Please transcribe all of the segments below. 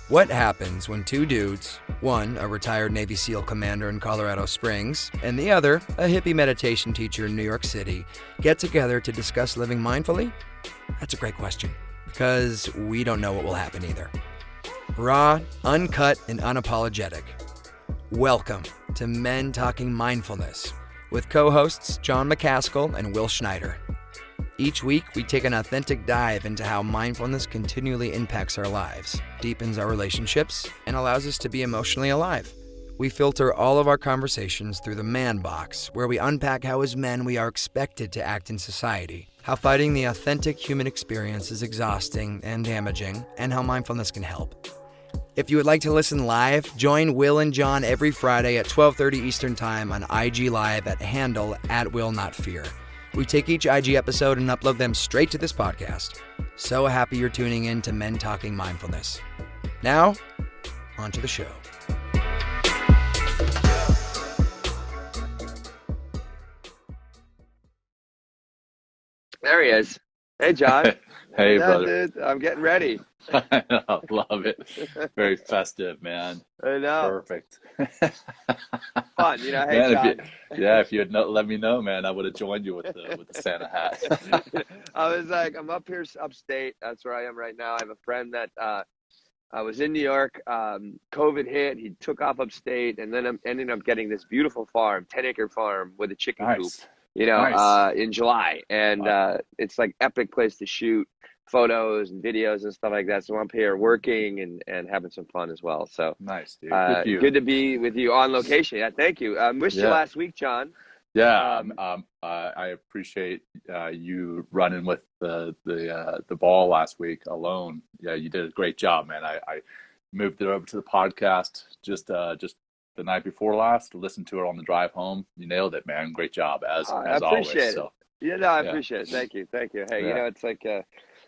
What happens when two dudes, one a retired Navy SEAL commander in Colorado Springs, and the other a hippie meditation teacher in New York City, get together to discuss living mindfully? That's a great question, because we don't know what will happen either. Raw, uncut, and unapologetic. Welcome to Men Talking Mindfulness with co-hosts John McCaskill and Will Schneider. Each week, we take an authentic dive into how mindfulness continually impacts our lives, deepens our relationships, and allows us to be emotionally alive. We filter all of our conversations through the man box, where we unpack how as men we are expected to act in society, how fighting the authentic human experience is exhausting and damaging, and how mindfulness can help. If you would like to listen live, join Will and John every Friday at 12:30 Eastern Time on IG Live at handle @WillNotFear. We take each IG episode and upload them straight to this podcast. So happy you're tuning in to Men Talking Mindfulness. Now, on to the show. There he is. Hey, John. Hey, Yeah, brother. dude, I'm getting ready. I know, love it. Very festive, man. I know. Perfect. Fun, hey, Man, John. if you had not let me know, man, I would have joined you with the Santa hat. I was like, I'm up here upstate. That's where I am right now. I have a friend that I was in New York. COVID hit. He took off upstate, and then I'm ending up getting this beautiful farm, 10-acre farm with a chicken coop. Nice. In July, and it's like epic place to shoot photos and videos and stuff like that. So I'm here working and having some fun as well. So Nice, dude. Good for you. good to be with you on location. Yeah, thank you. Missed you last week, John. Yeah, I appreciate you running with the ball last week alone. Yeah, you did a great job, man. I moved it over to the podcast just the night before last, listened to it on the drive home. You nailed it, man. Great job, as I always. appreciate it. So, I appreciate it. Thank you. Hey, it's like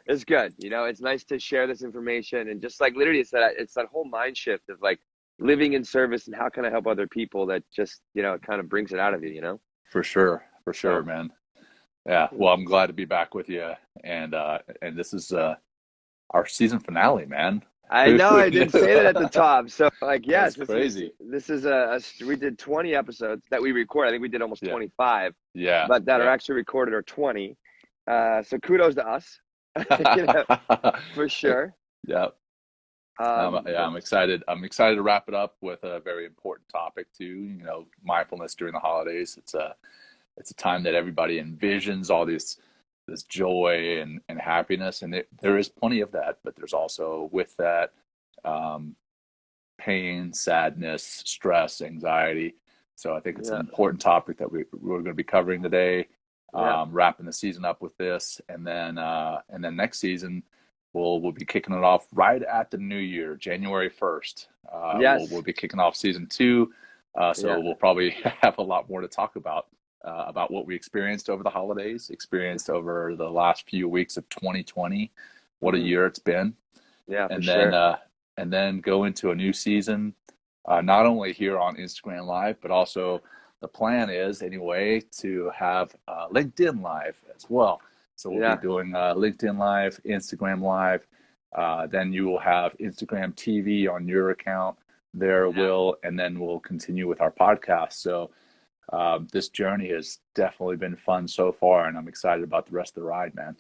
it's good. It's nice to share this information, and just like literally, it's that whole mind shift of like living in service and how can I help other people. That just it kind of brings it out of you. For sure, man. Yeah. Well, I'm glad to be back with you, and this is our season finale, man. I know I didn't say that at the top. So like, yes, That's crazy. This is we did 20 episodes that we record. I think we did almost 25. Yeah. But that are actually recorded are 20. So kudos to us, for sure. Yeah. I'm excited. I'm excited to wrap it up with a very important topic too. Mindfulness during the holidays. It's a time that everybody envisions all this joy and happiness, and there is plenty of that, but there's also with that pain, sadness, stress, anxiety. So I think it's an important topic that we're going to be covering today. Wrapping the season up with this, and then next season we'll be kicking it off right at the new year, January 1st. We'll be kicking off season 2. We'll probably have a lot more to talk about what we experienced over the holidays, experienced over the last few weeks of 2020. What a year it's been. Yeah, and then go into a new season, not only here on Instagram Live, but also the plan is anyway to have LinkedIn Live as well. So we'll be doing LinkedIn Live, Instagram Live. Then you will have Instagram TV on your account there, Will, and then we'll continue with our podcast. So this journey has definitely been fun so far, and I'm excited about the rest of the ride, man.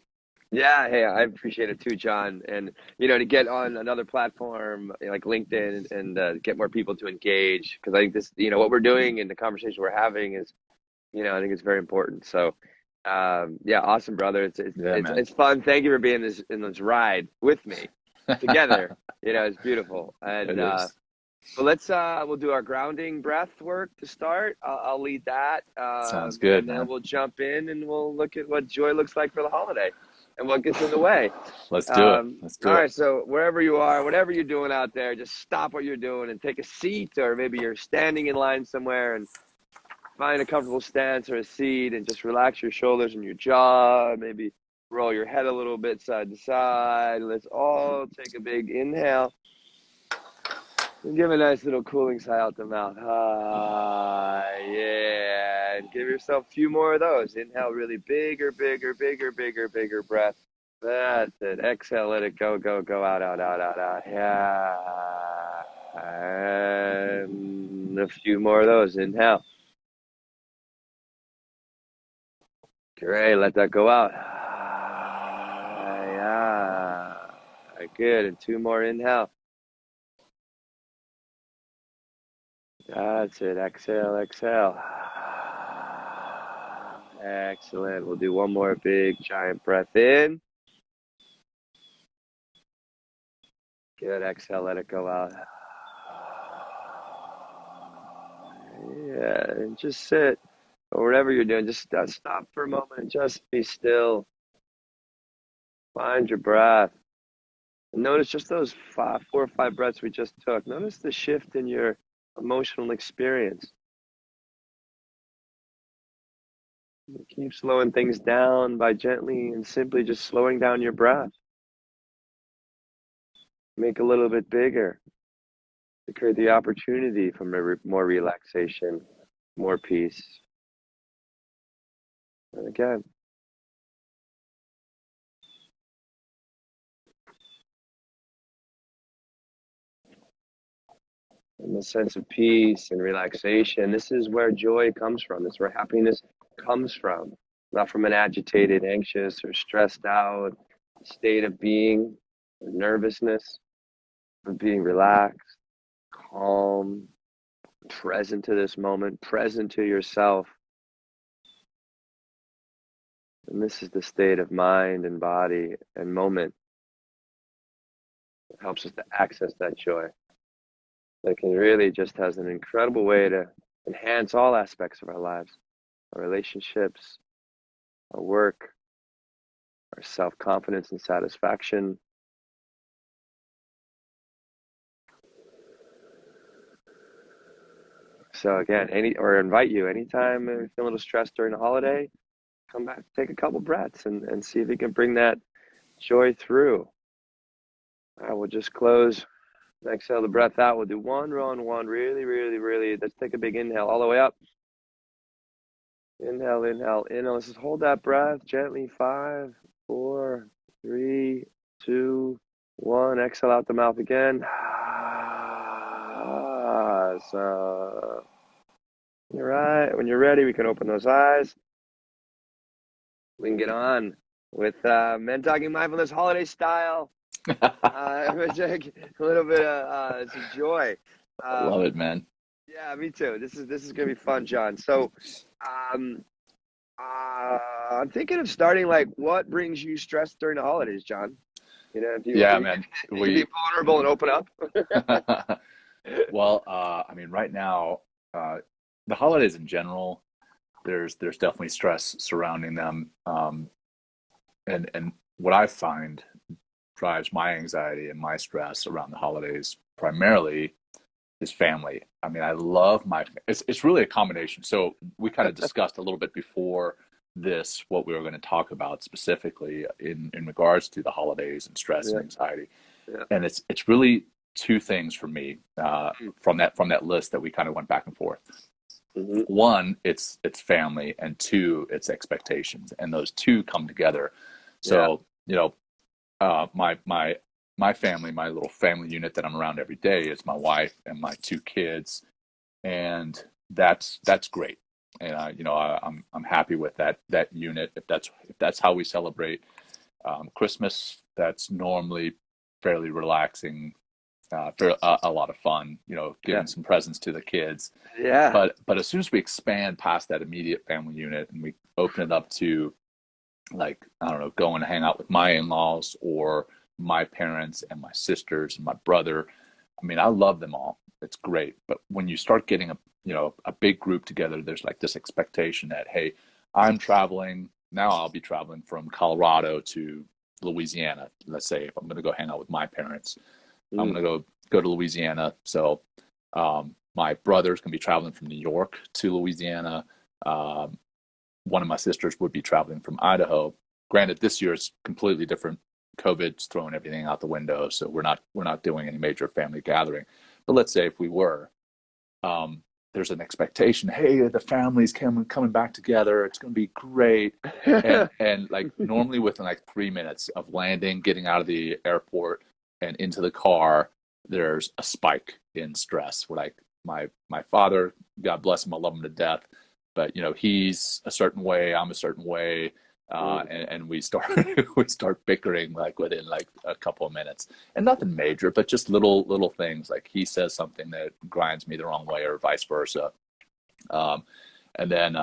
Yeah, hey, I appreciate it too, John. And to get on another platform like LinkedIn and get more people to engage, because I think this, what we're doing and the conversation we're having is, I think it's very important. So, awesome, brother. It's fun. Thank you for being in this ride with me together. It's beautiful. And we'll do our grounding breath work to start. I'll lead that. Sounds good, and then man. we'll jump in and we'll look at what joy looks like for the holiday and what gets in the way. Let's do it. All right, so wherever you are, whatever you're doing out there, just stop what you're doing and take a seat, or maybe you're standing in line somewhere, and find a comfortable stance or a seat and just relax your shoulders and your jaw. Maybe roll your head a little bit side to side. Let's all take a big inhale. And give a nice little cooling sigh out the mouth. Yeah. And give yourself a few more of those. Inhale really bigger breath. That's it. Exhale, let it go, go, go, out, out, out, out, out. Yeah. And a few more of those. Inhale. Great. Let that go out. Yeah. Good. And two more. Inhale. That's it. Exhale, exhale. Excellent. We'll do one more big giant breath in. Good. Exhale, let it go out. Yeah, and just sit, or whatever you're doing, just stop for a moment and just be still. Find your breath. And notice just those 4 or 5 breaths we just took. Notice the shift in your emotional experience. Keep slowing things down by gently and simply just slowing down your breath. Make it a little bit bigger to create the opportunity for more relaxation, more peace. And again, and the sense of peace and relaxation, this is where joy comes from. This is where happiness comes from. Not from an agitated, anxious, or stressed out state of being, or nervousness, but being relaxed, calm, present to this moment, present to yourself. And this is the state of mind and body and moment that helps us to access that joy. That can really just has an incredible way to enhance all aspects of our lives, our relationships, our work, our self-confidence and satisfaction. So again, invite you anytime you feel a little stressed during the holiday, come back, take a couple breaths and see if you can bring that joy through. All right, we'll just close. Exhale the breath out. We'll do one, really, really, really. Let's take a big inhale all the way up. Inhale, inhale, inhale. Let's just hold that breath gently. 5, 4, 3, 2, 1. Exhale out the mouth again. So, all right. When you're ready, we can open those eyes. We can get on with Men Talking Mindfulness holiday style. A little bit of some joy. Love it, man. Yeah, me too. This is gonna be fun, John. So, I'm thinking of starting like, what brings you stress during the holidays, John? You know, Yeah, man. You be vulnerable and open up. Well, I mean, right now, the holidays in general, there's definitely stress surrounding them, and what I find drives my anxiety and my stress around the holidays primarily is family. I mean, I love it's really a combination. So we kind of discussed a little bit before this what we were going to talk about specifically in regards to the holidays and stress and anxiety. Yeah. And it's really two things for me from that list that we kind of went back and forth. Mm-hmm. One, it's family, and two, it's expectations, and those two come together. So you know, my family, my little family unit that I'm around every day is my wife and my 2 kids, and that's great. And you know, I'm happy with that unit. If that's how we celebrate Christmas, that's normally fairly relaxing, a lot of fun. You know, giving some presents to the kids. Yeah. But as soon as we expand past that immediate family unit and we open it up to, like, I don't know, go and hang out with my in-laws or my parents and my sisters and my brother. I mean, I love them all. It's great. But when you start getting a big group together, there's like this expectation that, hey, I'm traveling. Now I'll be traveling from Colorado to Louisiana. Let's say if I'm going to go hang out with my parents, I'm going to go to Louisiana. So my brother's going to be traveling from New York to Louisiana. One of my sisters would be traveling from Idaho. Granted, this year is completely different. COVID's throwing everything out the window, so we're not doing any major family gathering. But let's say if we were, there's an expectation. Hey, the family's coming back together. It's going to be great. And like normally within like 3 minutes of landing, getting out of the airport and into the car, there's a spike in stress. We're like, my father, God bless him, I love him to death, but he's a certain way, I'm a certain way. And we start bickering like within like a couple of minutes, and nothing major, but just little things, like he says something that grinds me the wrong way or vice versa. And then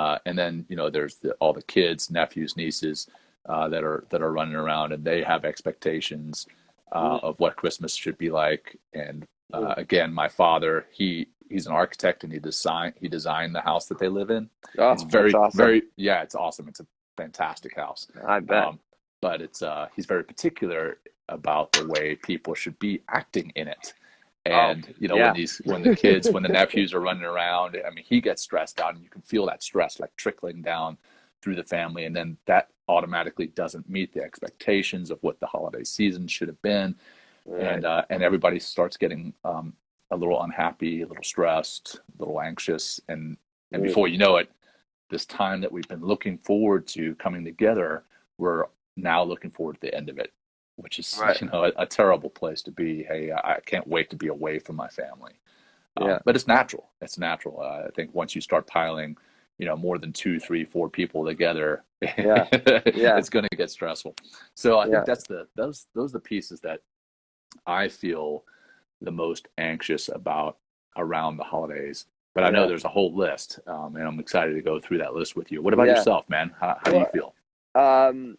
there's all the kids, nephews, nieces that are running around, and they have expectations of what Christmas should be like. And again, my father, he's an architect, and he designed the house that they live in. It's very awesome. It's awesome. It's a fantastic house. I bet. But it's he's very particular about the way people should be acting in it. And when the nephews are running around, I mean, he gets stressed out, and you can feel that stress like trickling down through the family, and then that automatically doesn't meet the expectations of what the holiday season should have been. Right. And everybody starts getting a little unhappy, a little stressed, a little anxious, and before you know it, this time that we've been looking forward to coming together, we're now looking forward to the end of it, which is a terrible place to be. Hey, I can't wait to be away from my family. But it's natural. I think once you start piling, more than 2, 3, 4 people together, it's going to get stressful. So I think those are the pieces that I feel the most anxious about around the holidays. But I know there's a whole list, and I'm excited to go through that list with you. What about yourself, man? How do you feel? The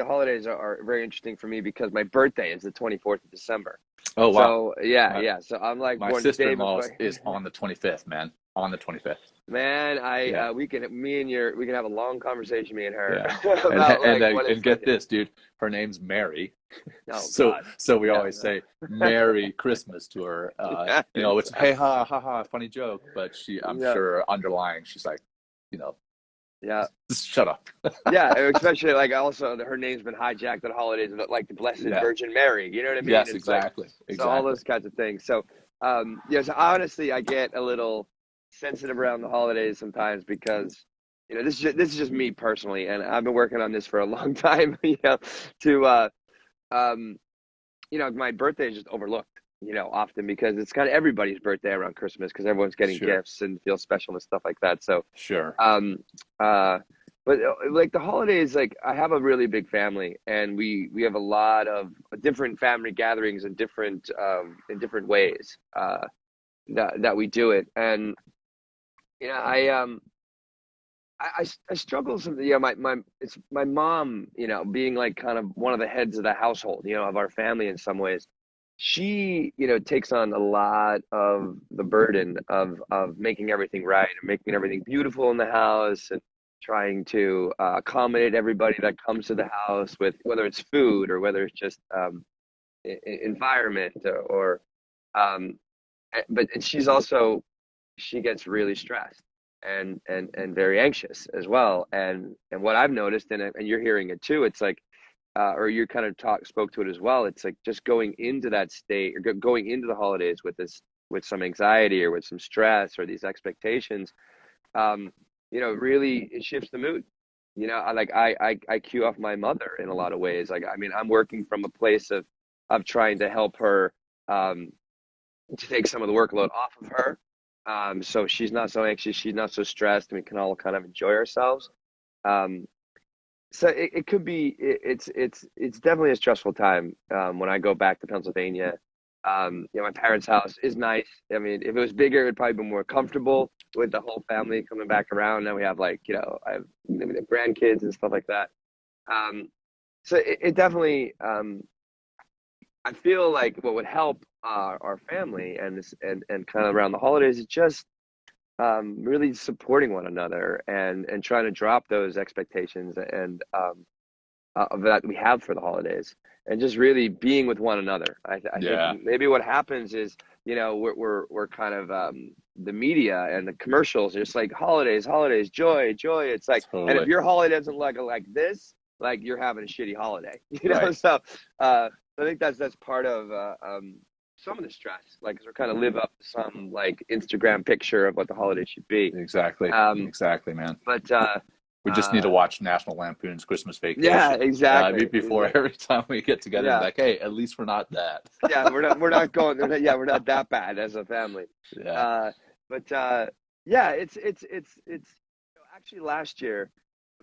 holidays are very interesting for me because my birthday is the 24th of December. Oh, wow. So, so I'm like, my sister-in-law is on the 25th, man. On the 25th. Man, we can have a long conversation, me and her. Yeah. And get this, dude. Her name's Mary. Oh, so we always say Merry Christmas to her. It's hey ha ha ha, funny joke, but I'm sure underlying she's like, just shut up. Especially like also her name's been hijacked at holidays, like the Blessed Virgin Mary. You know what I mean? Yes, exactly. So all those kinds of things. So so honestly, I get a little sensitive around the holidays sometimes because this is just me personally, and I've been working on this for a long time. My birthday is just overlooked, often because it's kind of everybody's birthday around Christmas because everyone's getting gifts and feels special and stuff like that. So but like the holidays, like I have a really big family, and we have a lot of different family gatherings in different ways that we do it. And I struggle some. It's my mom. Being like kind of one of the heads of the household. Of our family in some ways. She takes on a lot of the burden of making everything right and making everything beautiful in the house and trying to accommodate everybody that comes to the house with whether it's food or whether it's just environment or. But she gets really stressed and very anxious as well. And what I've noticed, and you're hearing it too, it's like, or you kind of spoke to it as well. It's like just going into that state or going into the holidays with some anxiety or with some stress or these expectations, really it shifts the mood. I cue off my mother in a lot of ways. I'm working from a place of trying to help her, to take some of the workload off of her. So she's not so anxious, she's not so stressed, and we can all kind of enjoy ourselves. So it could be, it's definitely a stressful time when I go back to Pennsylvania. My parents' house is nice. I mean, if it was bigger, it would probably be more comfortable with the whole family coming back around. Now we have I have grandkids and stuff like that. So it definitely, I feel like what would help our family and kind of around the holidays is just really supporting one another and trying to drop those expectations and that we have for the holidays and just really being with one another. I think maybe what happens is we're kind of the media and the commercials are just like holidays, joy. It's like totally. And if your holiday doesn't look like this, like you're having a shitty holiday, Right. So I think that's part of some of the stress, like, 'cause we're kind of live up to some like Instagram picture of what the holiday should be. Exactly. Exactly, man. But We just need to watch National Lampoon's Christmas yeah, Vacation exactly. before every time we get together. Yeah. Like, hey, at least we're not that. Yeah, we're not that bad as a family. Yeah. But yeah, it's actually last year,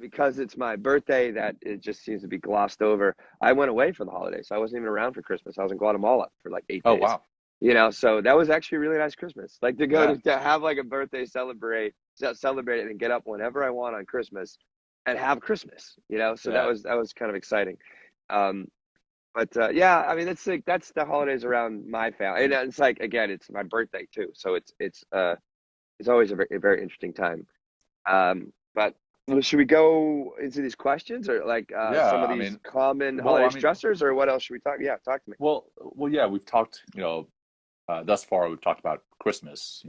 because it's my birthday, that it just seems to be glossed over. I went away for the holidays. So I wasn't even around for Christmas. I was in Guatemala for like 8 days. Oh, wow. So that was actually a really nice Christmas. Like, to go Yeah. to have like a birthday celebrate it and get up whenever I want on Christmas and have Christmas. So Yeah. that was kind of exciting. But yeah, I mean, that's the holidays around my family, and it's like, again, it's my birthday too, so it's always a very interesting time. But should we go into these questions, or like Yeah, some of I these mean, common well, holiday I mean, stressors, or what else should we talk? Yeah, talk to me. well, yeah, we've talked, thus far we've talked about Christmas,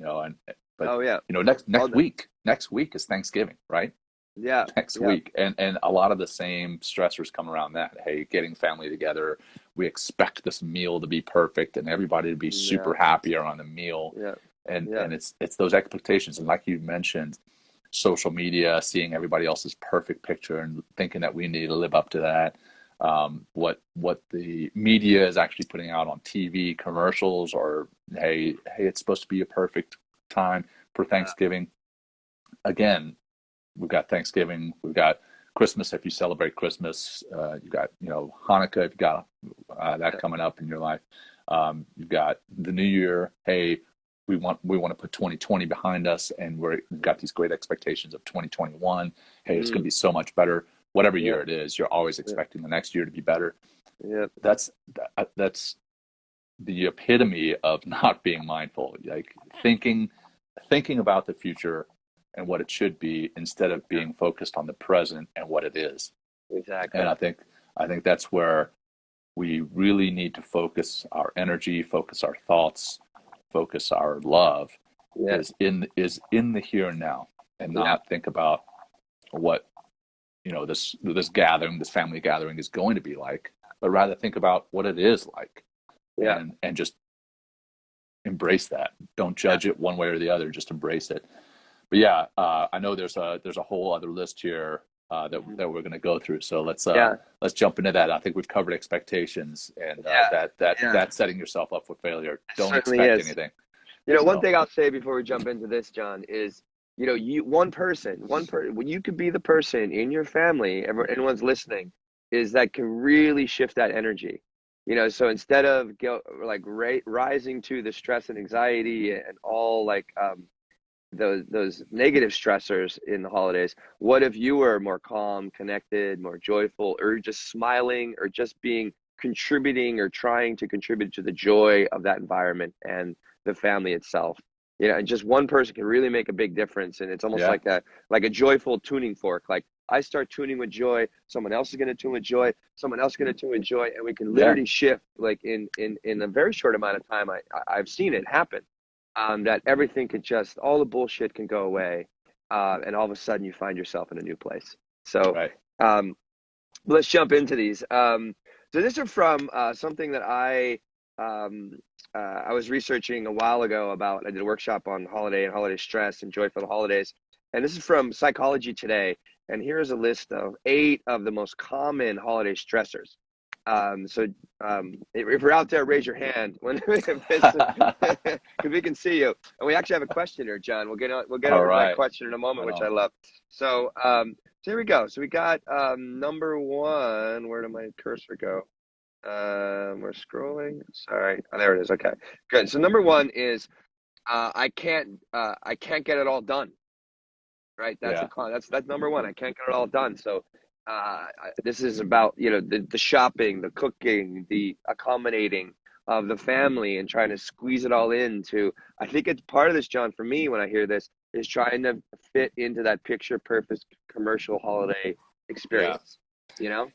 but Oh yeah, next week is Thanksgiving, right? yeah, Next yeah, week, and a lot of the same stressors come around that. Hey, getting family together, we expect this meal to be perfect and everybody to be super yeah, happy around the meal, yeah, and yeah, it's those expectations, and like you mentioned, social media, seeing everybody else's perfect picture and thinking that we need to live up to that. What the media is actually putting out on TV commercials, or hey, it's supposed to be a perfect time for Thanksgiving. Again, we've got Thanksgiving, we've got Christmas if you celebrate Christmas, you've got Hanukkah if you got that coming up in your life. You've got the New Year. Hey, we want to put 2020 behind us, and we've got these great expectations of 2021. Hey, it's going to be so much better. Whatever year it is, you're always expecting the next year to be better. yeah, That's the epitome of not being mindful. Like thinking about the future and what it should be instead of being focused on the present and what it is. exactly. And I think that's where we really need to focus our energy, focus our thoughts, focus our love, Yeah, is in the here and now, and not think about what this family gathering is going to be like, but rather think about what it is like, yeah, and just embrace that. Don't judge it one way or the other, just embrace it. But yeah, I know there's a whole other list here that we're going to go through. So let's jump into that. I think we've covered expectations, and that's setting yourself up for failure. Don't expect anything. One thing I'll say before we jump into this, John, is one person, when you could be the person in your family, anyone's listening, is that can really shift that energy. So instead of rising to the stress and anxiety and all those negative stressors in the holidays, what if you were more calm, connected, more joyful, or just smiling, or just contributing, or trying to contribute to the joy of that environment and the family itself? And just one person can really make a big difference. And it's almost like a joyful tuning fork. Like, I start tuning with joy, someone else is going to tune with joy, someone else is going to tune with joy, and we can literally shift, like in a very short amount of time. I've seen it happen. That everything could all the bullshit can go away, and all of a sudden you find yourself in a new place. So let's jump into these. So these are from something that I was researching a while ago about. I did a workshop on holiday and holiday stress and joy for the holidays, and this is from Psychology Today. And here's a list of 8 of the most common holiday stressors. If you're out there, raise your hand because we can see you. And we actually have a question here, John. We'll get over to that question in a moment, which I love. So here we go. So we got number 1. Where did my cursor go? We're scrolling. Sorry. Oh, there it is. Okay, good. So number 1 is I can't get it all done. Right. That's number 1. I can't get it all done. So this is about the shopping, the cooking, the accommodating of the family, and trying to squeeze it all into. I think it's part of this, John, for me, when I hear this, is trying to fit into that picture perfect commercial holiday experience.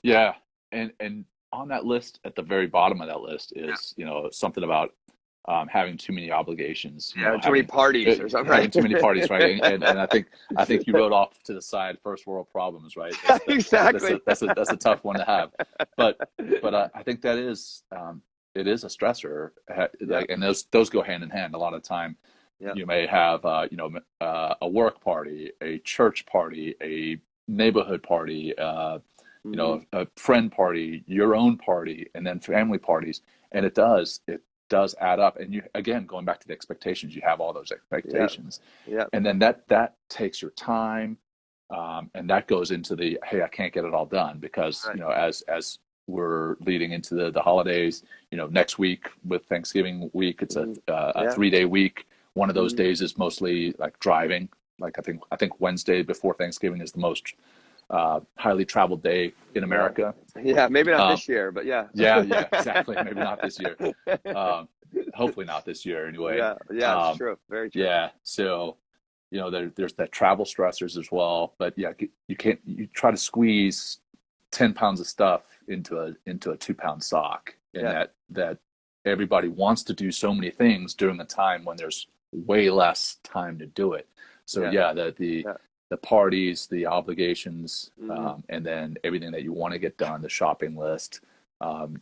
Yeah, and on that list, at the very bottom of that list is something about having too many obligations, too many parties or something, right? Having too many parties, right? And I think you wrote off to the side first world problems, right? Exactly. That's a tough one to have, but I think that is it is a stressor. Like, and those go hand in hand. A lot of the time, you may have a work party, a church party, a neighborhood party, you know, a friend party, your own party, and then family parties, and it does add up. And you, again, going back to the expectations, you have all those expectations, and then that takes your time, and that goes into the, hey, I can't get it all done because you know, as we're leading into the holidays, you know, next week with Thanksgiving week, it's a 3-day week. One of those days is mostly like driving. Like I think Wednesday before Thanksgiving is the most highly traveled day in America. Yeah, maybe not this year, but yeah, exactly. Maybe not this year. Hopefully not this year anyway. It's true. Very true. Yeah, so you know, there's that travel stressors as well. But yeah, you try to squeeze 10 pounds of stuff into a 2-pound sock, and that everybody wants to do so many things during a time when there's way less time to do it. So the parties, the obligations, and then everything that you want to get done, the shopping list.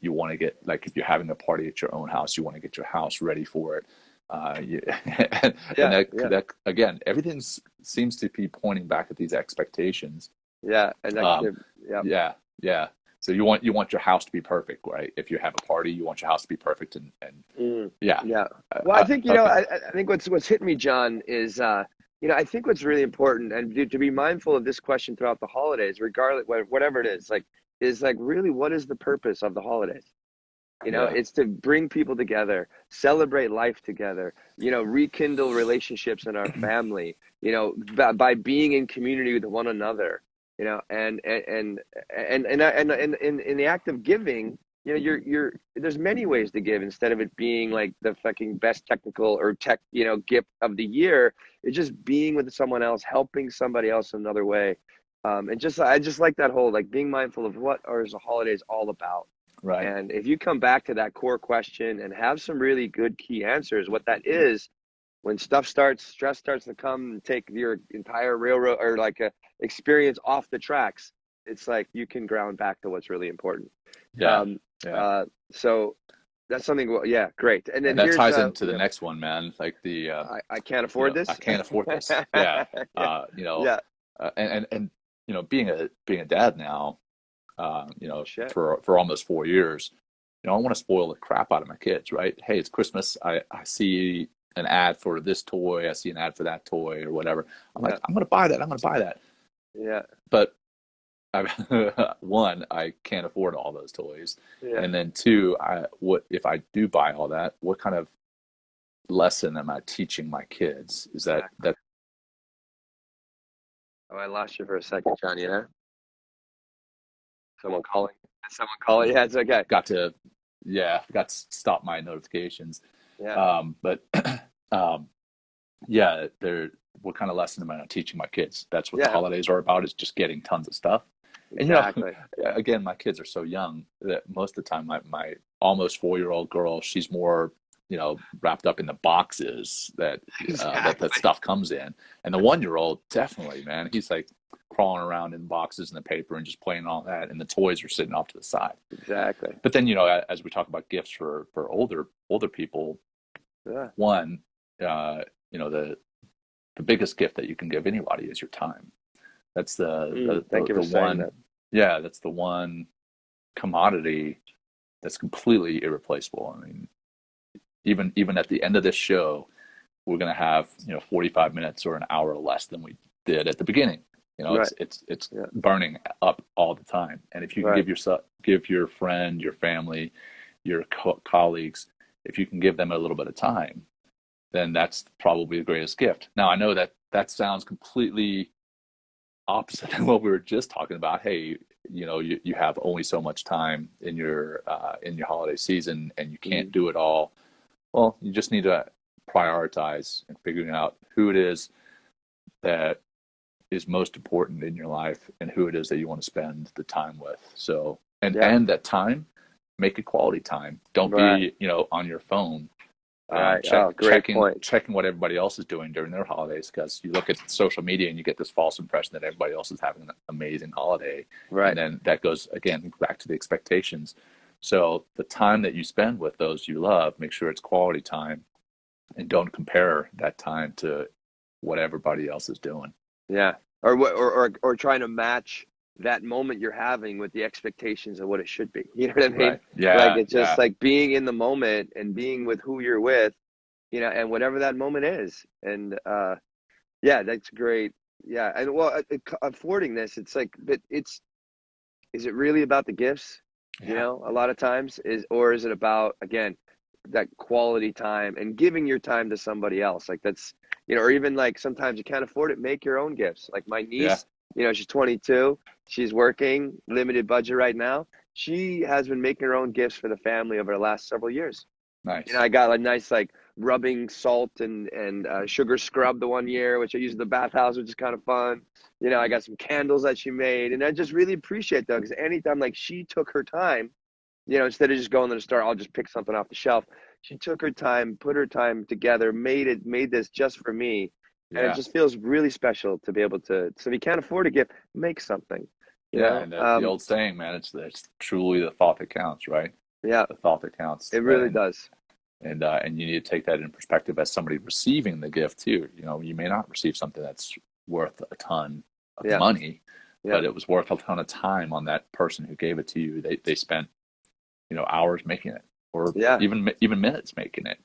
You want to get, like, if you're having a party at your own house, you want to get your house ready for it. That again, everything seems to be pointing back at these expectations. So you want your house to be perfect, right? If you have a party, you want your house to be perfect, Well, I think I think what's hitting me, John, is I think what's really important, and to be mindful of this question throughout the holidays, regardless whatever it is, really, what is the purpose of the holidays? It's to bring people together, celebrate life together, rekindle relationships in our family, by being in community with one another. And in the act of giving, there's many ways to give instead of it being like the fucking best technical or tech, gift of the year. It's just being with someone else, helping somebody else in another way. I just like that whole, like, being mindful of what are the holidays all about. Right. And if you come back to that core question and have some really good key answers, what that is, when stress starts to come and take your entire railroad or experience off the tracks, it's like you can ground back to what's really important. So that's something. Well, great. And then that ties into the next one, man. Like the I can't afford this. I can't afford this. And being a dad now, for almost 4 years, I want to spoil the crap out of my kids, right? Hey, it's Christmas. I see an ad for this toy. I see an ad for that toy or whatever. I'm like, I'm going to buy that. I'm going to buy that. Yeah. But one, I can't afford all those toys. Yeah. And then two, what if I do buy all that, what kind of lesson am I teaching my kids? Is that Oh, I lost you for a second, John. You there? Someone calling? Yeah, it's okay. Got to stop my notifications. Yeah. What kind of lesson am I teaching my kids? That's what the holidays are about, is just getting tons of stuff. Exactly. And again, my kids are so young that most of the time my almost 4-year-old girl, she's more wrapped up in the boxes that that stuff comes in. And the 1-year-old, definitely, man, he's like crawling around in boxes and the paper and just playing all that, and the toys are sitting off to the side. Exactly. But then as we talk about gifts for older people, one, the biggest gift that you can give anybody is your time. That's thank you for saying that. Yeah, that's the one commodity that's completely irreplaceable. I mean, even at the end of this show, we're going to have 45 minutes or an hour less than we did at the beginning. It's burning up all the time. And if you can give your friend, your family, your colleagues, if you can give them a little bit of time, then that's probably the greatest gift. Now, I know that sounds completely opposite of what we were just talking about. Hey, you have only so much time in your holiday season, and you can't do it all. Well, you just need to prioritize and figuring out who it is that is most important in your life and who it is that you want to spend the time with. So, and that time, make it quality time. Don't be, on your phone. Checking what everybody else is doing during their holidays, because you look at social media and you get this false impression that everybody else is having an amazing holiday, and then that goes again back to the expectations. So the time that you spend with those you love, make sure it's quality time, and don't compare that time to what everybody else is doing. Yeah. Or trying to match that moment you're having with the expectations of what it should be. You know what I mean? Right. Like, Yeah. it's just like being in the moment and being with who you're with, and whatever that moment is. And yeah, that's great. Yeah. And well, affording this, it's like, but is it really about the gifts? Yeah. A lot of times is it about, again, that quality time and giving your time to somebody else? Like, that's, or even like sometimes you can't afford it, make your own gifts. Like my Yeah. niece, she's 22, she's working, limited budget right now. She has been making her own gifts for the family over the last several years. Nice. I got a nice like rubbing salt and sugar scrub the one year, which I used in the bathhouse, which is kind of fun. I got some candles that she made, and I just really appreciate that, because anytime like she took her time, instead of just going to the store, I'll just pick something off the shelf. She took her time, put her time together, made this just for me. And it Yeah. just feels really special to be able to, so if you can't afford a gift, make something, Yeah. And the old saying, man, it's truly the thought that counts, right? Yeah, The thought that counts. it really does. And you need to take that in perspective as somebody receiving the gift too. You may not receive something that's worth a ton of money, but it was worth a ton of time on that person who gave it to you. They spent, hours making it, or even minutes making it.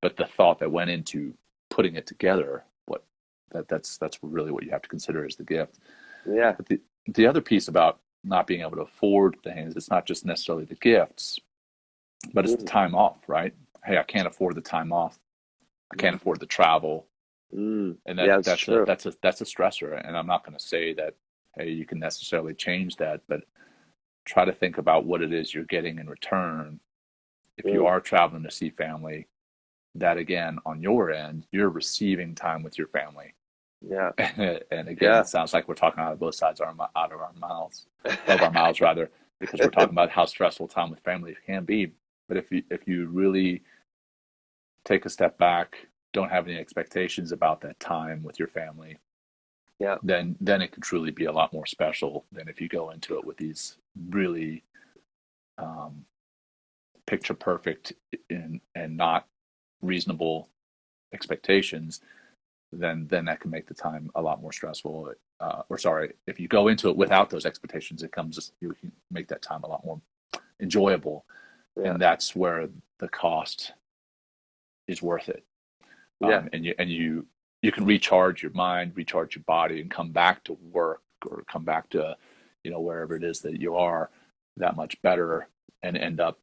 But the thought that went into putting it together, that's really what you have to consider as the gift. Yeah. But the other piece about not being able to afford things, it's not just necessarily the gifts, but it's the time off, right? Hey, I can't afford the time off. I can't afford the travel. And that's a stressor. And I'm not going to say that, hey, you can necessarily change that, but try to think about what it is you're getting in return. If you are traveling to see family, that again, on your end, you're receiving time with your family. Yeah. And again, it sounds like we're talking out of both sides of our mouths, rather, because we're talking about how stressful time with family can be. But if you really take a step back, don't have any expectations about that time with your family, then it can truly be a lot more special than if you go into it with these really picture perfect and not reasonable expectations. Then that can make the time a lot more stressful. If you go into it without those expectations, you can make that time a lot more enjoyable. And that's where the cost is worth it. And you can recharge your mind, recharge your body, and come back to work or come back to, wherever it is that you are, that much better, and end up,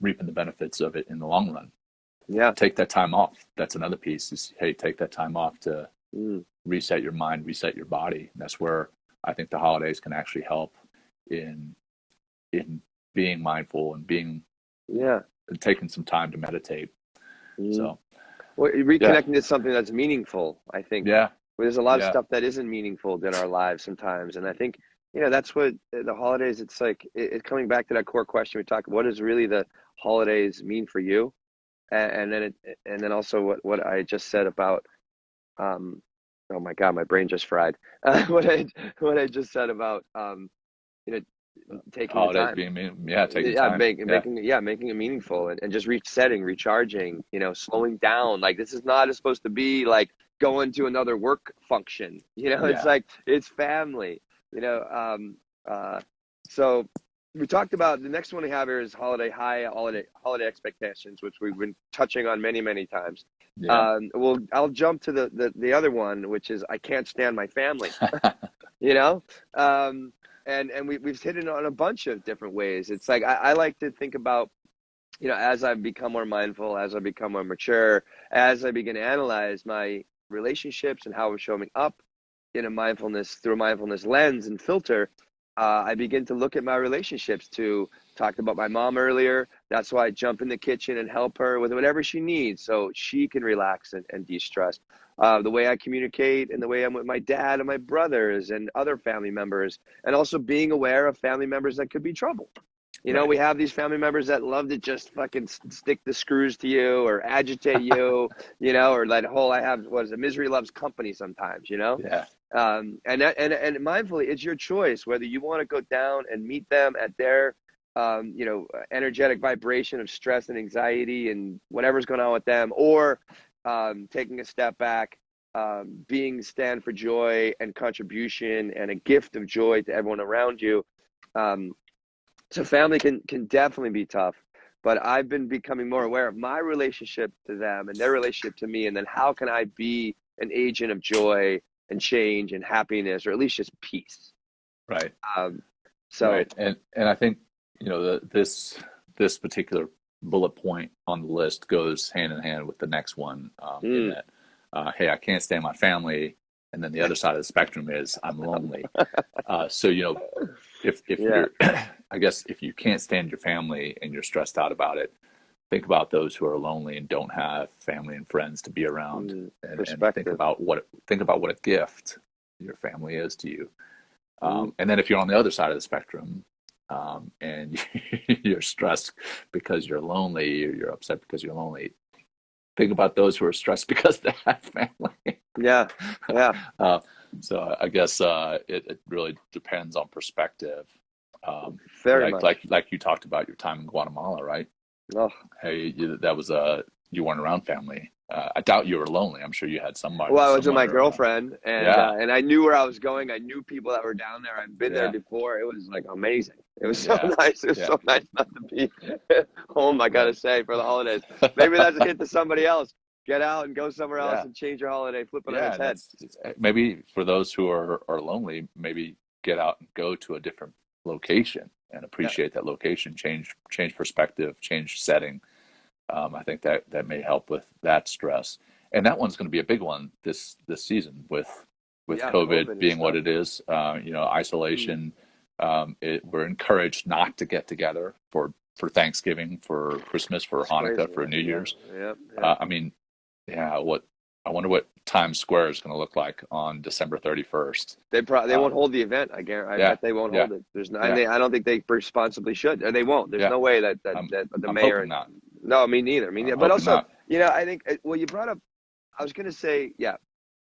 reaping the benefits of it in the long run. Yeah. Take that time off. That's another piece is, hey, take that time off to reset your mind, reset your body. And that's where I think the holidays can actually help in being mindful and and taking some time to meditate. So reconnecting to something that's meaningful, I think. There's a lot of stuff that isn't meaningful in our lives sometimes. And I think, that's what the holidays, it's like, it's coming back to that core question we talked about. What does really the holidays mean for you? And then also what I just said about, oh my God, my brain just fried. What I just said about, taking holidays the time. taking time. Making it meaningful and just resetting, recharging, slowing down. Like, this is not supposed to be like going to another work function. It's like, it's family, so we talked about the next one we have here is holiday expectations, which we've been touching on many, many times. I'll jump to the other one, which is I can't stand my family. And we've hit it on a bunch of different ways. It's like I like to think about, as I've become more mindful, as I become more mature, as I begin to analyze my relationships and how I'm showing up through a mindfulness lens and filter, I begin to look at my relationships. To talked about my mom earlier. That's why I jump in the kitchen and help her with whatever she needs so she can relax and de-stress. The way I communicate and the way I'm with my dad and my brothers and other family members, and also being aware of family members that could be trouble. We have these family members that love to just fucking stick the screws to you or agitate you, or that whole, misery loves company sometimes, and mindfully, it's your choice whether you want to go down and meet them at their energetic vibration of stress and anxiety and whatever's going on with them, or taking a step back, stand for joy and contribution and a gift of joy to everyone around you. So family can definitely be tough, but I've been becoming more aware of my relationship to them and their relationship to me, and then how can I be an agent of joy and change and happiness, or at least just peace. Right. Right. And I think, this particular bullet point on the list goes hand in hand with the next one, in that, hey, I can't stand my family, and then the other side of the spectrum is I'm lonely. So if you're, I guess if you can't stand your family and you're stressed out about it, think about those who are lonely and don't have family and friends to be around, and think about what a gift your family is to you. And then if you're on the other side of the spectrum, and you're stressed because you're lonely, or you're upset because you're lonely, think about those who are stressed because they have family. Yeah. So I guess it really depends on perspective. Very much. Like you talked about your time in Guatemala, right? Oh. Hey, that was you weren't around family. I doubt you were lonely. I'm sure you had somebody. Well, I was with my girlfriend, and I knew where I was going. I knew people that were down there. I'd been there before. It was like amazing. It was so nice. It was so nice not to be home, I gotta say, for the holidays. Maybe that's a hint to somebody else. Get out and go somewhere else and change your holiday, flip it on its head. Maybe for those who are lonely, maybe get out and go to a different location and appreciate that location, change perspective, change setting. I think that may help with that stress. And that one's going to be a big one this season with COVID being what it is. Isolation. We're encouraged not to get together for Thanksgiving, for Christmas, for Hanukkah, for New Year's. I wonder what Times Square is going to look like on December 31st. They won't hold the event. I bet they won't hold it. There's no. I don't think they responsibly should. Or they won't. There's no way that the mayor. Not. No, me neither. But also, not. I think. Well, you brought up. I was going to say, So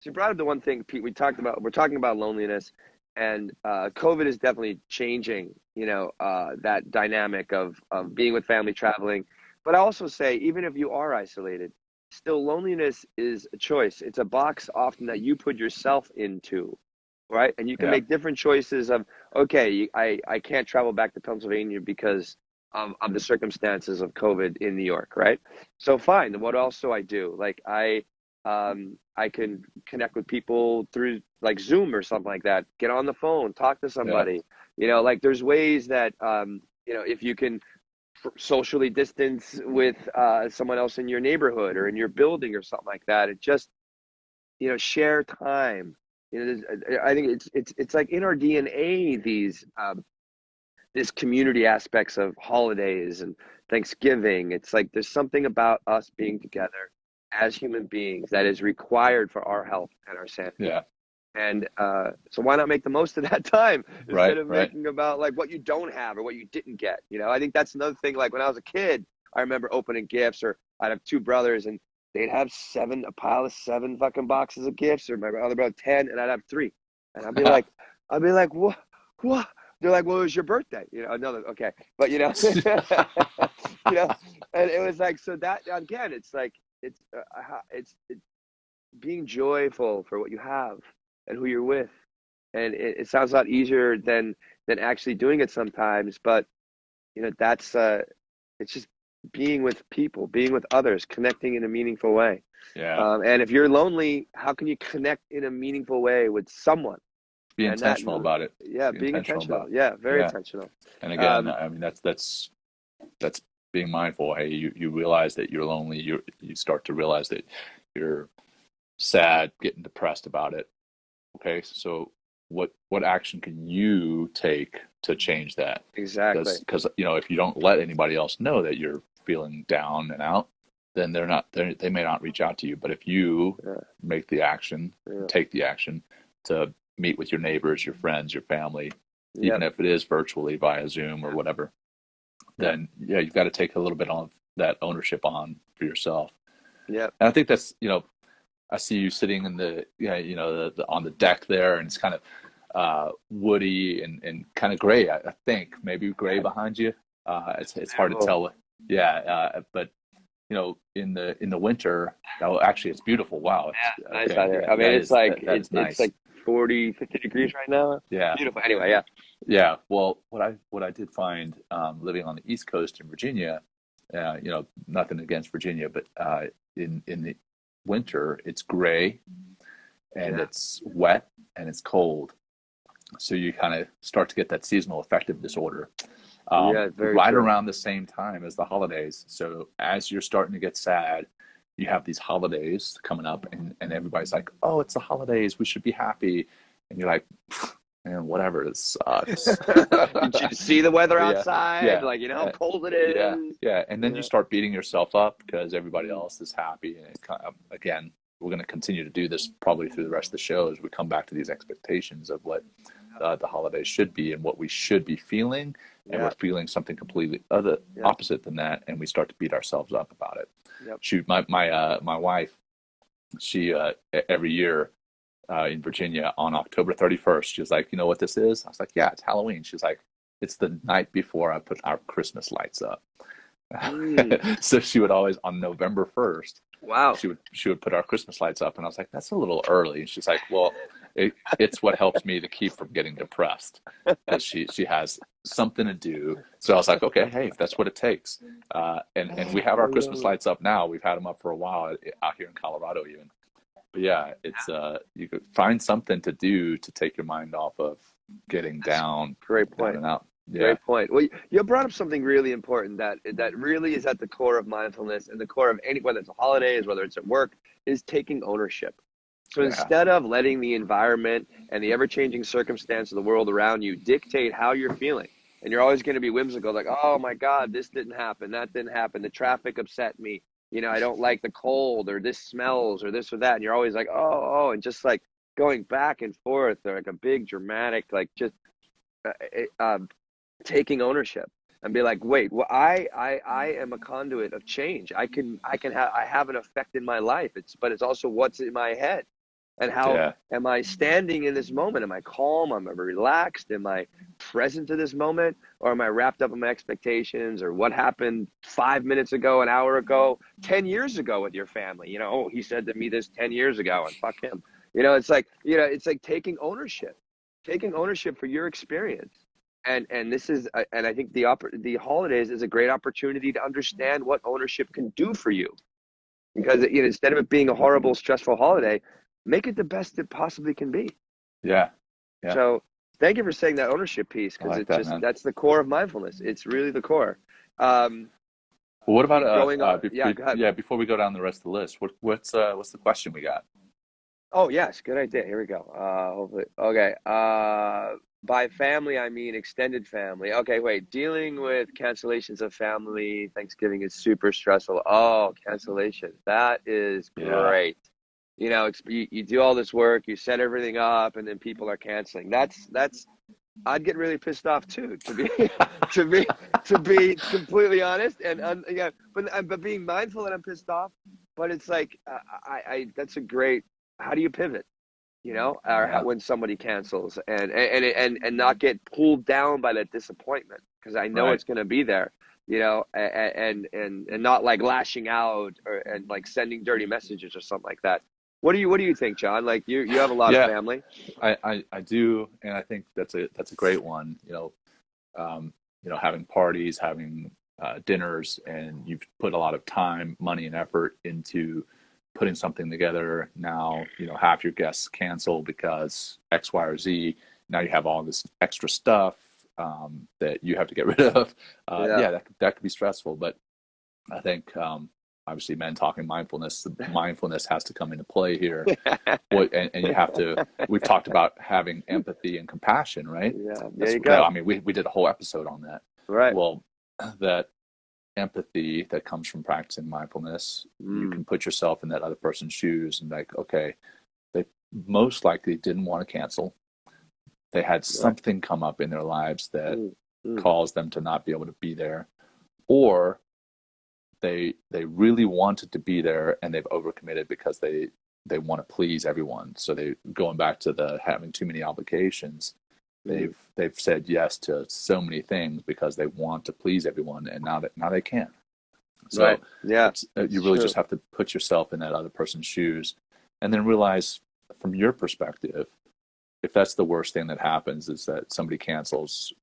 you brought up the one thing, Pete. We're talking about loneliness, and COVID is definitely changing. That dynamic of being with family, traveling. But I also say, even if you are isolated, still loneliness is a choice. It's a box often that you put yourself into, right? And you can make different choices of, okay, I can't travel back to Pennsylvania because of the circumstances of COVID in New York, right? So fine. What else do I do? Like I can connect with people through like Zoom or something like that. Get on the phone, talk to somebody. Like there's ways that if you can socially distance with someone else in your neighborhood or in your building or something like that. It just share time. I think it's like in our DNA, these this community aspects of holidays and Thanksgiving. It's like there's something about us being together as human beings that is required for our health and our sanity. And so why not make the most of that time instead of making about like what you don't have or what you didn't get? I think that's another thing. Like when I was a kid, I remember opening gifts, or I'd have two brothers and they'd have a pile of 7 fucking boxes of gifts, or my other brother 10, and I'd have 3. And I'd be like, what? They're like, well, it was your birthday, another, okay. But, and it was like, so that, again, it's like, it's being joyful for what you have and who you're with. And it sounds a lot easier than actually doing it sometimes. But, that's, it's just being with people, being with others, connecting in a meaningful way. And if you're lonely, how can you connect in a meaningful way with someone? Be intentional about it. Being intentional. Very intentional. And again, that's being mindful. Hey, you realize that you're lonely. You start to realize that you're sad, getting depressed about it. Okay, so what action can you take to change that? Exactly. Because if you don't let anybody else know that you're feeling down and out, then they may not reach out to you. But if you make the action, take the action to meet with your neighbors, your friends, your family, even if it is virtually via Zoom or whatever, then you've got to take a little bit of that ownership on for yourself. And I think that's I see you sitting in the on the deck there, and it's kind of woody and kind of gray. I think maybe gray behind you. It's hard to tell. Yeah, but in the winter, actually, it's beautiful. Wow, it's Nice okay. out here. Yeah, I mean, it's like it's it's nice. like 40, 50 degrees right now. Yeah, Beautiful. Anyway, yeah. yeah. Well, what I did find living on the East Coast in Virginia, nothing against Virginia, but in the winter, it's gray and it's wet and it's cold. So you kind of start to get that seasonal affective disorder Yeah, very right true. around the same time as the holidays. So as you're starting to get sad, you have these holidays coming up, and everybody's like, "Oh, it's the holidays. We should be happy." And you're like, "Man, whatever. It sucks." Did you see the weather Yeah, outside? yeah, Like, you know how uh, cold it yeah, is? yeah. And then you Yeah. start beating yourself up because everybody else is happy, and it kind of, again, we're going to continue to do this probably through the rest of the show as we come back to these expectations of what the holidays should be and what we should be feeling, and we're Yeah. feeling something completely other Yeah. opposite than that, and we start to beat ourselves up about it. Yep. Shoot, my wife, she every year in Virginia on October 31st, she was like, "You know what this is?" I was like, "Yeah, it's Halloween." She's like, "It's the night before I put our Christmas lights up." Mm. So she would always, on November 1st, Wow. she would put our Christmas lights up, and I was like, "That's a little early." And she's like, "Well, it's what helps me to keep from getting depressed, because she has something to do." So I was like, "Okay, hey, if that's what it takes." And we have our Christmas lights up now. We've had them up for a while out here in Colorado even. But yeah, it's you could find something to do to take your mind off of getting down Great down point. and out. Yeah, Great point. Well, you brought up something really important that really is at the core of mindfulness and the core of any, whether it's holidays, whether it's at work, is taking ownership. So yeah, instead of letting the environment and the ever-changing circumstance of the world around you dictate how you're feeling, and you're always going to be whimsical, like, oh my God, this didn't happen, that didn't happen, the traffic upset me, I don't like the cold, or this smells, or this or that, and you're always like, and just like going back and forth, or like a big dramatic, like just uh, uh, taking ownership and be like, wait, well, I am a conduit of change. I have an effect in my life. But it's also what's in my head, and how yeah, am I standing in this moment? Am I calm? Am I relaxed? Am I present to this moment? Or am I wrapped up in my expectations, or what happened 5 minutes ago, an hour ago, 10 years ago with your family? Oh, he said to me this 10 years ago, and fuck him. It's like taking ownership for your experience. And this is, and I think the holidays is a great opportunity to understand what ownership can do for you, because instead of it being a horrible, stressful holiday, make it the best it possibly can be. yeah, yeah. So thank you for saying that ownership piece, I because like it's that, just, man. that's the core of mindfulness. It's really the core. Um, Well, what about going on, yeah, go ahead. yeah, before we go down the rest of the list, what's the question we got? Oh yes, good idea. Here we go. Hopefully, okay. By family, I mean extended family. Okay, wait. Dealing with cancellations of family Thanksgiving is super stressful. Oh, cancellation. That is Yeah, great. You do all this work, you set everything up, and then people are canceling. That's I'd get really pissed off too, to be to be to be completely honest. And yeah, but being mindful that I'm pissed off. But it's like, I that's a great. How do you pivot? Or yeah, when somebody cancels, and not get pulled down by that disappointment, because I know right. it's going to be there. And not like lashing out, and like sending dirty messages or something like that. What do you think, John? Like, you have a lot of Yeah, family. I do, and I think that's a great one. Having parties, having dinners, and you've put a lot of time, money, and effort into putting something together. Now, half your guests cancel because X, Y, or Z. Now you have all this extra stuff that you have to get rid of. Yeah. Yeah, that could be stressful, but I think obviously, Men Talking Mindfulness, the mindfulness has to come into play here. And you have to. We've talked about having empathy and compassion, right? Yeah, there That's you that. go. I mean, we did a whole episode on that. Right. Well, that empathy that comes from practicing mindfulness, you Mm, can put yourself in that other person's shoes and like, okay, they most likely didn't want to cancel. They had right. something come up in their lives that Mm, mm, caused them to not be able to be there, or they really wanted to be there and they've overcommitted because they want to please everyone. So they going back to the having too many obligations. they've said yes to so many things because they want to please everyone, and now they can't. So right. Yeah, you really true. just have to put yourself in that other person's shoes, and then realize from your perspective, if that's the worst thing that happens, is that somebody cancels,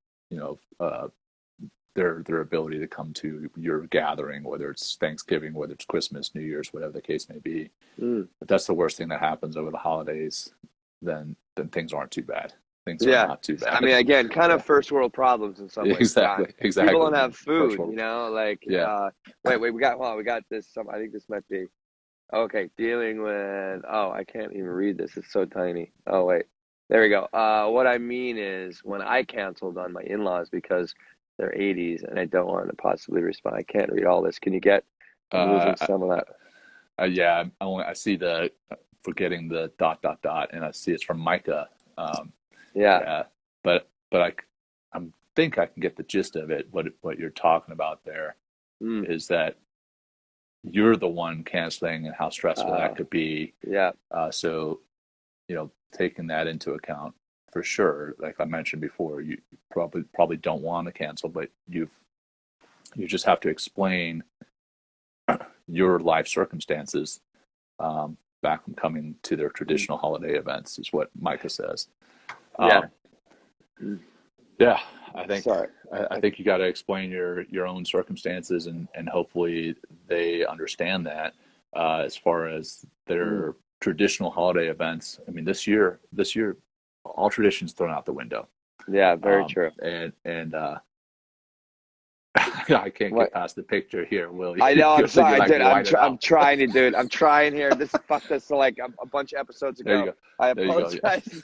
their ability to come to your gathering, whether it's Thanksgiving, whether it's Christmas, New Year's, whatever the case may be. If that's the worst thing that happens over the holidays, then things aren't too bad. Things are not too bad. I mean, again, kind of first world problems in some ways. Exactly. John. Exactly. People don't have food, like, yeah. Wait, we got this. I think this might be, okay, dealing with, I can't even read this. It's so tiny. Oh, wait, there we go. What I mean is when I canceled on my in-laws because they're 80s and I don't want to possibly respond. I can't read all this. Can you get, I'm losing some of that. Yeah, I see the forgetting the ... and I see it's from Micah. Yeah, but I think I can get the gist of it. What you're talking about there is that you're the one canceling and how stressful that could be. Yeah. So, taking that into account for sure. Like I mentioned before, you probably don't want to cancel, but you just have to explain your life circumstances back from coming to their traditional holiday events, is what Micah says. Yeah, I think you got to explain your own circumstances, and hopefully they understand that. As far as their traditional holiday events, I mean, this year, all traditions thrown out the window. Yeah, very true. And I can't get past the picture here, Will. I know. I'm sorry, dude. I'm trying to do it. I'm trying here. This fucked us like a bunch of episodes ago. There you go. I apologize.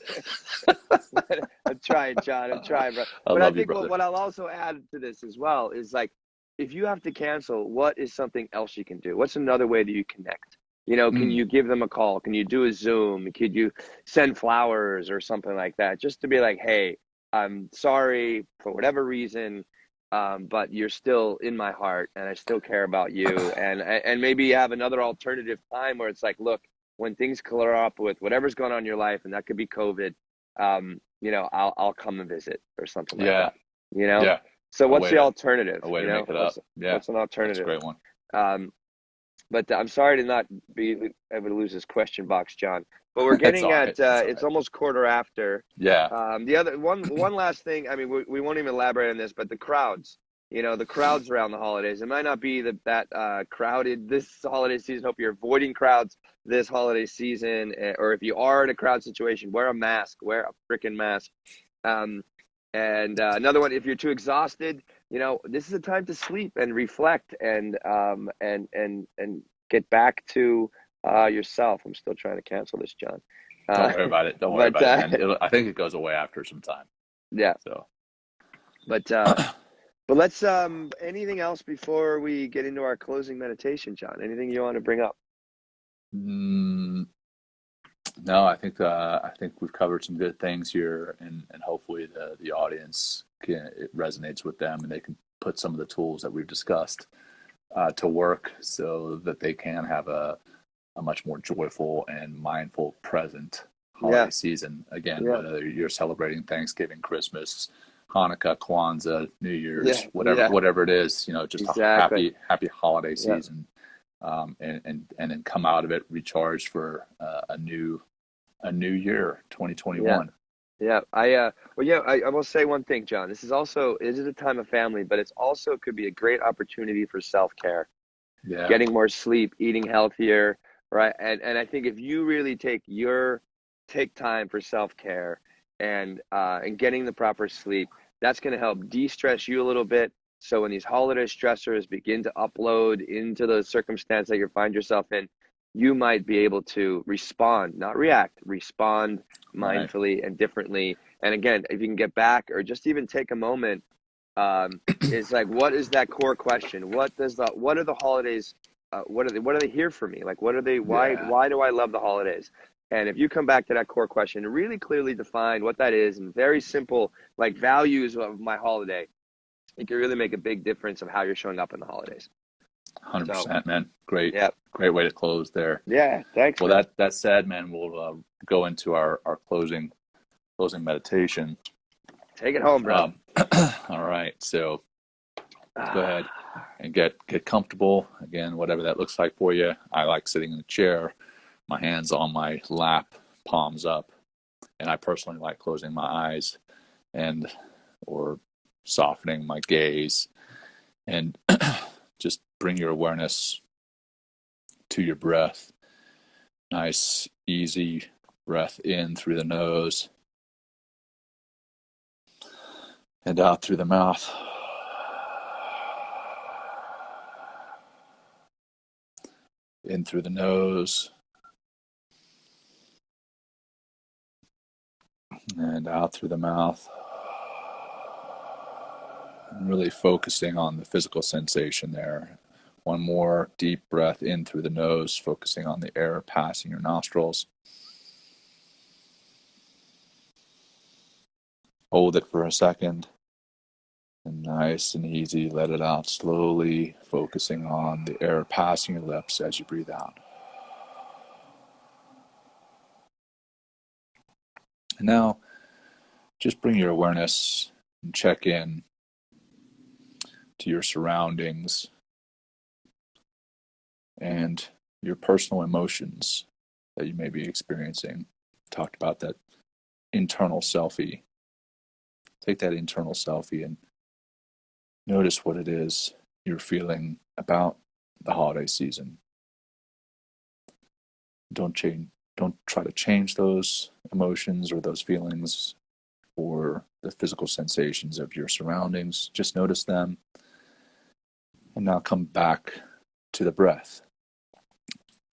I'm trying, John. I'm trying, bro. But I think what I'll also add to this as well is, like, if you have to cancel, what is something else you can do? What's another way that you connect? Can you give them a call? Can you do a Zoom? Could you send flowers or something like that? Just to be like, hey, I'm sorry for whatever reason. But you're still in my heart, and I still care about you. And maybe you have another alternative time where it's like, look, when things clear up with whatever's going on in your life, and that could be COVID, I'll come and visit or something like that. Yeah. So what's the alternative? A way to make it up. Yeah. What's an alternative? That's a great one. But I'm sorry to not be able to lose this question box, John. But we're getting it's almost quarter after. Yeah. The other one last thing. I mean, we won't even elaborate on this, but the crowds. The crowds around the holidays. It might not be that crowded this holiday season. Hope you're avoiding crowds this holiday season, or if you are in a crowd situation, wear a mask. Wear a freaking mask. And another one, if you're too exhausted, this is a time to sleep and reflect and get back to yourself. I'm still trying to cancel this, John. Don't worry about it. Don't worry about it, man. I think it goes away after some time. Yeah. So, but let's anything else before we get into our closing meditation, John? Anything you want to bring up? No, I think we've covered some good things here, and hopefully the audience it resonates with them, and they can put some of the tools that we've discussed to work, so that they can have a much more joyful and mindful present holiday season. Again, whether you're celebrating Thanksgiving, Christmas, Hanukkah, Kwanzaa, New Year's, whatever it is, just a happy holiday season, and then come out of it recharged for a new year, 2021. I will say one thing, John. This is a time of family, but it's also could be a great opportunity for self-care. Yeah. Getting more sleep, eating healthier, right? And I think if you really take time for self-care and getting the proper sleep, that's going to help de-stress you a little bit. So when these holiday stressors begin to upload into the circumstance that you find yourself in, you might be able to respond, not react, respond mindfully and differently. And again, if you can get back or just even take a moment, it's like, what is that core question? What are the holidays? What are they here for me? Like, what are they? Why do I love the holidays? And if you come back to that core question and really clearly define what that is, and very simple, like values of my holiday, it can really make a big difference of how you're showing up in the holidays. 100%, man. Great way to close there. Yeah, thanks. Well, that said, man, we'll go into our closing meditation. Take it home, bro. All right, so go ahead and get comfortable. Again, whatever that looks like for you. I like sitting in a chair, my hands on my lap, palms up, and I personally like closing my eyes or softening my gaze, and just bring your awareness to your breath. Nice, easy breath in through the nose and out through the mouth. In through the nose and out through the mouth. And really focusing on the physical sensation there. One more deep breath in through the nose, focusing on the air passing your nostrils. Hold it for a second. And nice and easy, let it out slowly, focusing on the air passing your lips as you breathe out. And now, just bring your awareness and check in to your surroundings and your personal emotions that you may be experiencing. Talked about that internal selfie. Take that internal selfie and notice what it is you're feeling about the holiday season. Don't try to change those emotions or those feelings or the physical sensations of your surroundings. Just notice them. And now come back to the breath.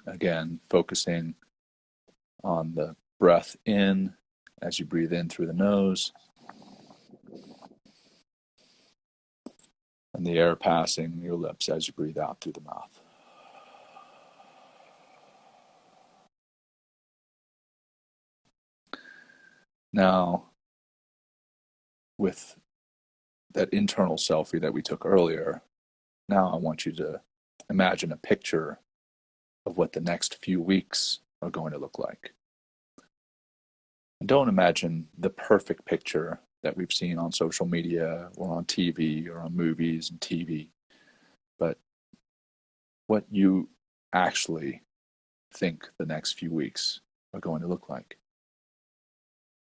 Again, focusing on the breath in as you breathe in through the nose, and the air passing your lips as you breathe out through the mouth. Now, with that internal selfie that we took earlier, now I want you to imagine a picture of what the next few weeks are going to look like. And don't imagine the perfect picture that we've seen on social media or on TV or on movies and TV, but what you actually think the next few weeks are going to look like.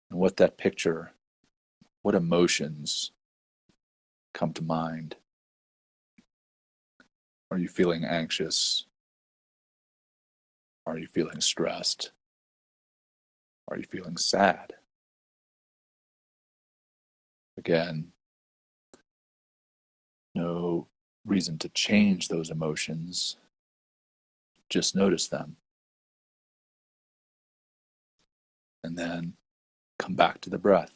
And what that picture, what emotions come to mind. Are you feeling anxious? Are you feeling stressed? Are you feeling sad? Again, no reason to change those emotions. Just notice them. And then come back to the breath.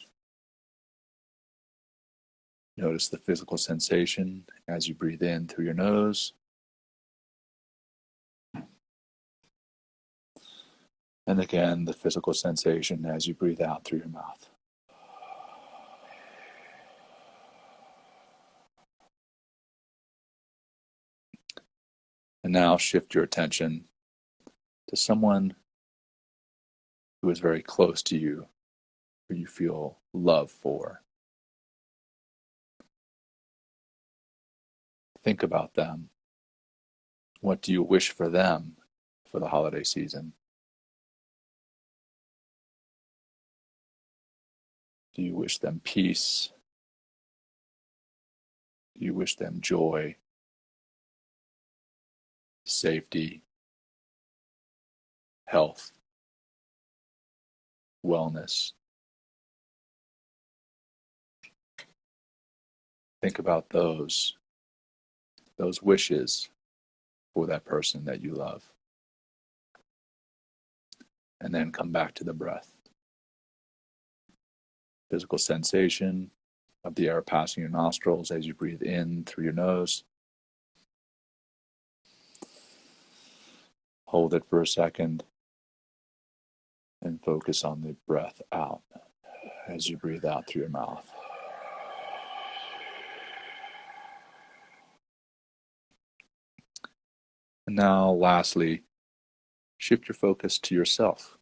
Notice the physical sensation as you breathe in through your nose. And again, the physical sensation as you breathe out through your mouth. And now shift your attention to someone who is very close to you, who you feel love for. Think about them. What do you wish for them for the holiday season? Do you wish them peace? Do you wish them joy, safety, health, wellness? Think about those wishes for that person that you love. And then come back to the breath. Physical sensation of the air passing your nostrils as you breathe in through your nose. Hold it for a second and focus on the breath out as you breathe out through your mouth. And now, lastly, shift your focus to yourself.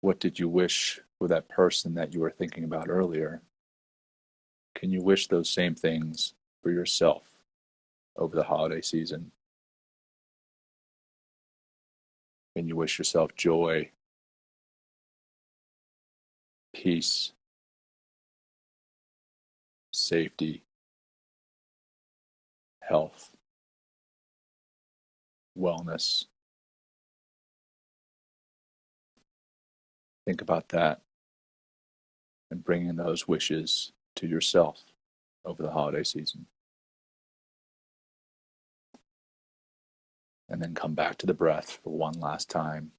What did you wish for that person that you were thinking about earlier, can you wish those same things for yourself over the holiday season? Can you wish yourself joy, peace, safety, health, wellness? Think about that and bringing those wishes to yourself over the holiday season. And then come back to the breath for one last time,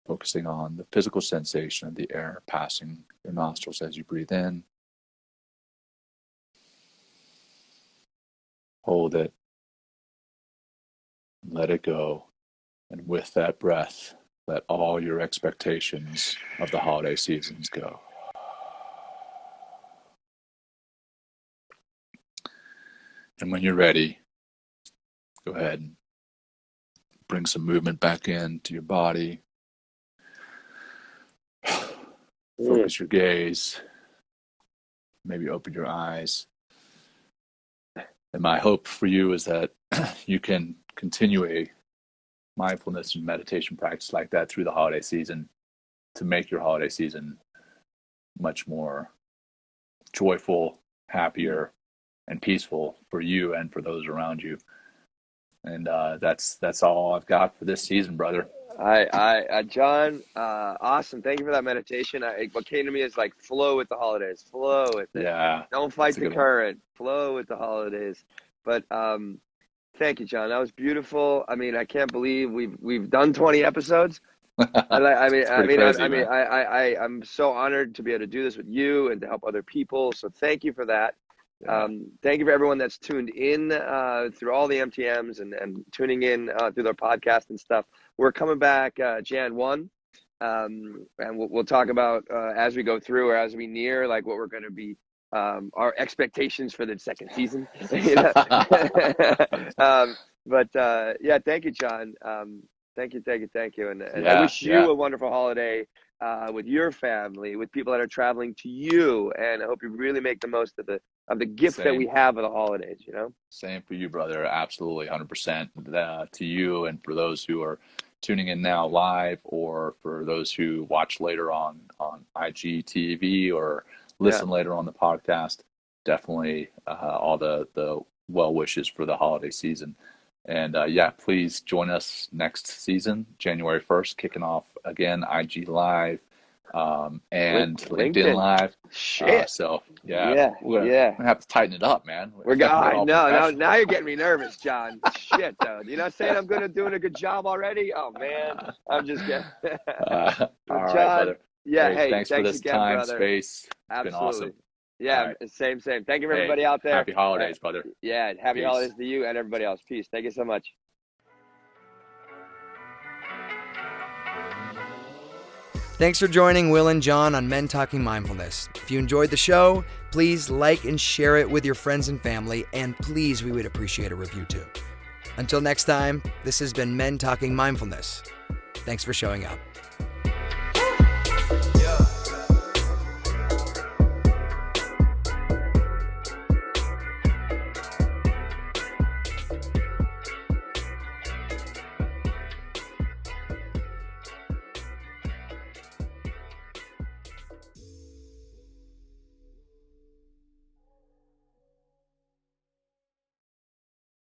focusing on the physical sensation of the air passing your nostrils as you breathe in. Hold it, let it go, and with that breath, let all your expectations of the holiday seasons go. And when you're ready, go ahead and bring some movement back into your body. Focus your gaze. Maybe open your eyes. And my hope for you is that you can continue a mindfulness and meditation practice like that through the holiday season to make your holiday season much more joyful, happier, and peaceful for you and for those around you. And that's all I've got for this season, brother. John, awesome. Thank you for that meditation. What came to me is like flow with the holidays. Flow with it. Yeah. Don't fight the current. Flow with the holidays. But thank you, John. That was beautiful. I mean, I can't believe we've done 20 episodes. I'm so honored to be able to do this with you and to help other people. So thank you for that. Yeah. Thank you for everyone that's tuned in through all the MTMs and tuning in through their podcast and stuff. We're coming back Jan 1, and we'll talk about as we go through or as we near, like what we're going to be, our expectations for the second season. But yeah, thank you, John. Thank you. And I wish you a wonderful holiday with your family, with people that are traveling to you. And I hope you really make the most of the gift that we have of the holidays, you know? Same for you, brother. Absolutely, 100% to you and for those who are tuning in now live or for those who watch later on IGTV or listen later on the podcast. Definitely all the well wishes for the holiday season. And please join us next season, January 1st, kicking off again, IG Live and LinkedIn Live. Shit. We're gonna have to tighten it up, man. Now you're getting me nervous, John. Shit, though. You're not saying I'm doing a good job already? Oh, man. I'm just kidding. All right, John, brother. Hey, thanks for this again, time, brother. space. It's Absolutely. been awesome. Yeah, right. Same. Thank you for everybody out there. Happy holidays, brother. Yeah, happy Peace. holidays to you and everybody else. Peace. Thank you so much. Thanks for joining Will and John on Men Talking Mindfulness. If you enjoyed the show, please like and share it with your friends and family, and please, we would appreciate a review too. Until next time, this has been Men Talking Mindfulness. Thanks for showing up.